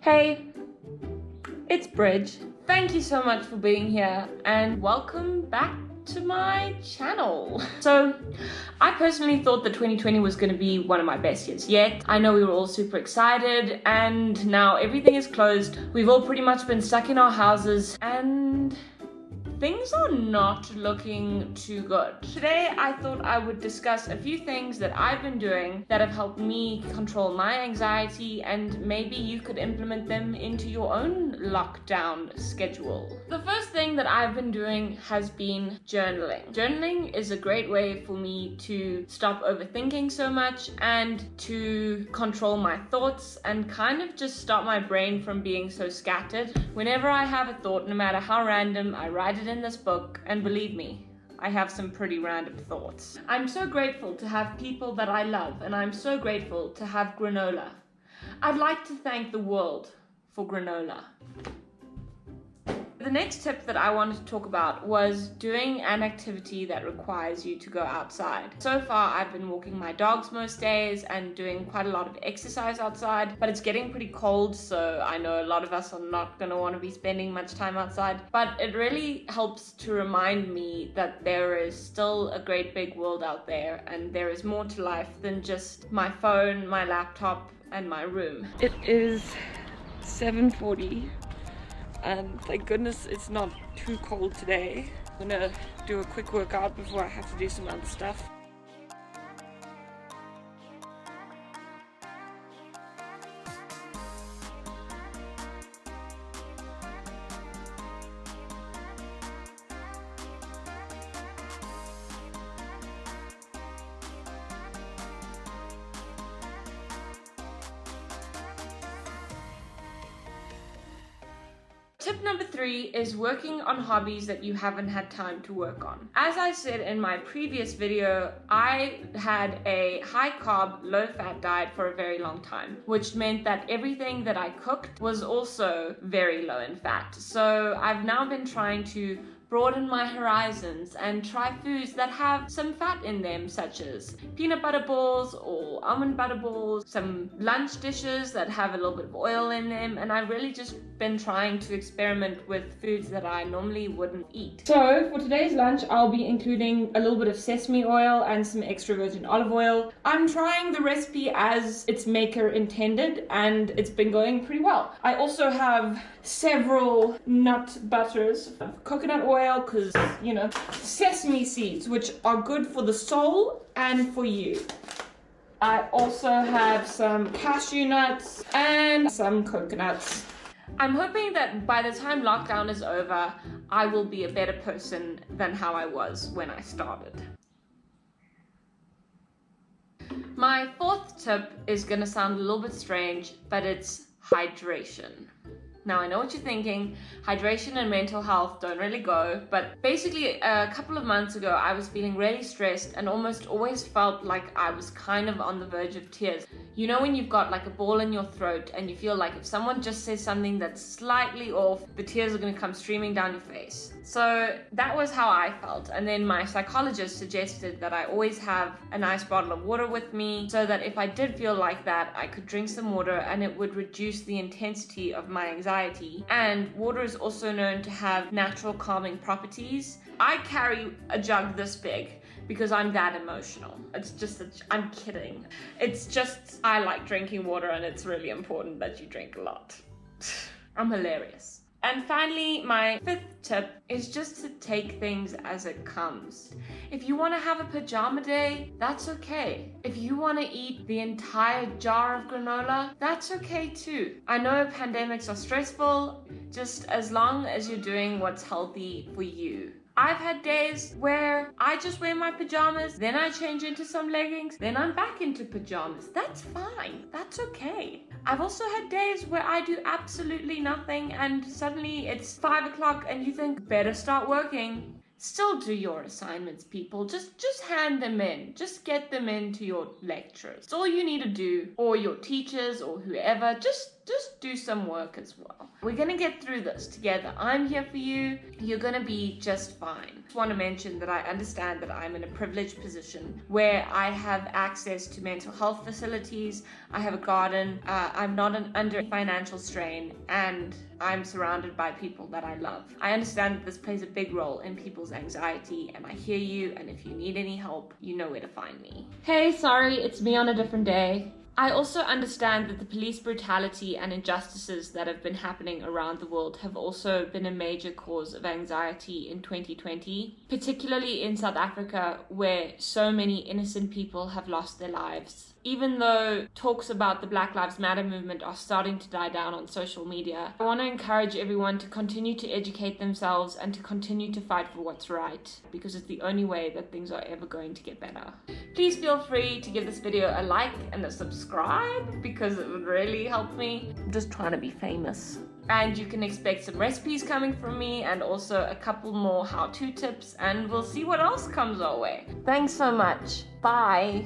Hey, it's Bridge. Thank you so much for being here and welcome back to my channel. So, I personally thought that 2020 was going to be one of my best years yet. I know we were all super excited and now everything is closed. We've all pretty much been stuck in our houses and things are not looking too good. Today, I thought I would discuss a few things that I've been doing that have helped me control my anxiety, and maybe you could implement them into your own lockdown schedule. The first thing that I've been doing has been journaling. Journaling is a great way for me to stop overthinking so much and to control my thoughts and kind of just stop my brain from being so scattered. Whenever I have a thought, no matter how random, I write it in this book, and believe me, I have some pretty random thoughts. I'm so grateful to have people that I love, and I'm so grateful to have granola. I'd like to thank the world for granola. The next tip that I wanted to talk about was doing an activity that requires you to go outside. So far, I've been walking my dogs most days and doing quite a lot of exercise outside, but it's getting pretty cold, so I know a lot of us are not going to want to be spending much time outside, but it really helps to remind me that there is still a great big world out there, and there is more to life than just my phone, my laptop, and my room. It is 7:40. And thank goodness it's not too cold today. I'm gonna do a quick workout before I have to do some other stuff. Tip number 3 is working on hobbies that you haven't had time to work on. As I said in my previous video, I had a high carb, low fat diet for a very long time, which meant that everything that I cooked was also very low in fat. So I've now been trying to broaden my horizons and try foods that have some fat in them, such as peanut butter balls or almond butter balls, some lunch dishes that have a little bit of oil in them, and I've really just been trying to experiment with foods that I normally wouldn't eat. So for today's lunch, I'll be including a little bit of sesame oil and some extra virgin olive oil. I'm trying the recipe as its maker intended, and it's been going pretty well. I also have several nut butters, coconut oil, because, you know, sesame seeds, which are good for the soul and for you. I also have some cashew nuts and some coconuts. I'm hoping that by the time lockdown is over, I will be a better person than how I was when I started. My fourth tip is gonna sound a little bit strange, but it's hydration. Now, I know what you're thinking, hydration and mental health don't really go, but basically a couple of months ago, I was feeling really stressed and almost always felt like I was kind of on the verge of tears. You know when you've got like a ball in your throat and you feel like if someone just says something that's slightly off, the tears are going to come streaming down your face. So that was how I felt. And then my psychologist suggested that I always have a nice bottle of water with me so that if I did feel like that, I could drink some water and it would reduce the intensity of my anxiety. And water is also known to have natural calming properties. I carry a jug this big because I'm that emotional. It's just that I'm kidding. It's just I like drinking water, and it's really important that you drink a lot. I'm hilarious. And finally, my fifth tip is just to take things as it comes. If you want to have a pajama day, that's okay. If you want to eat the entire jar of granola, that's okay too. I know pandemics are stressful, just as long as you're doing what's healthy for you. I've had days where I just wear my pajamas, then I change into some leggings, then I'm back into pajamas. That's fine. That's okay. I've also had days where I do absolutely nothing and suddenly it's 5 o'clock and you think, better start working. Still do your assignments, people. Just hand them in. Just get them into your lecturers. It's all you need to do, or your teachers or whoever. Just just do some work as well. We're gonna get through this together. I'm here for you. You're gonna be just fine. I want to mention that I understand that I'm in a privileged position where I have access to mental health facilities. I have a garden. I'm not under financial strain, and I'm surrounded by people that I love. I understand that this plays a big role in people's anxiety, and I hear you, and if you need any help, you know where to find me. Hey, sorry, it's me on a different day. I also understand that the police brutality and injustices that have been happening around the world have also been a major cause of anxiety in 2020, particularly in South Africa, where so many innocent people have lost their lives. Even though talks about the Black Lives Matter movement are starting to die down on social media, I want to encourage everyone to continue to educate themselves and to continue to fight for what's right, because it's the only way that things are ever going to get better. Please feel free to give this video a like and a subscribe, because it would really help me. I'm just trying to be famous. And you can expect some recipes coming from me, and also a couple more how-to tips, and we'll see what else comes our way. Thanks so much. Bye.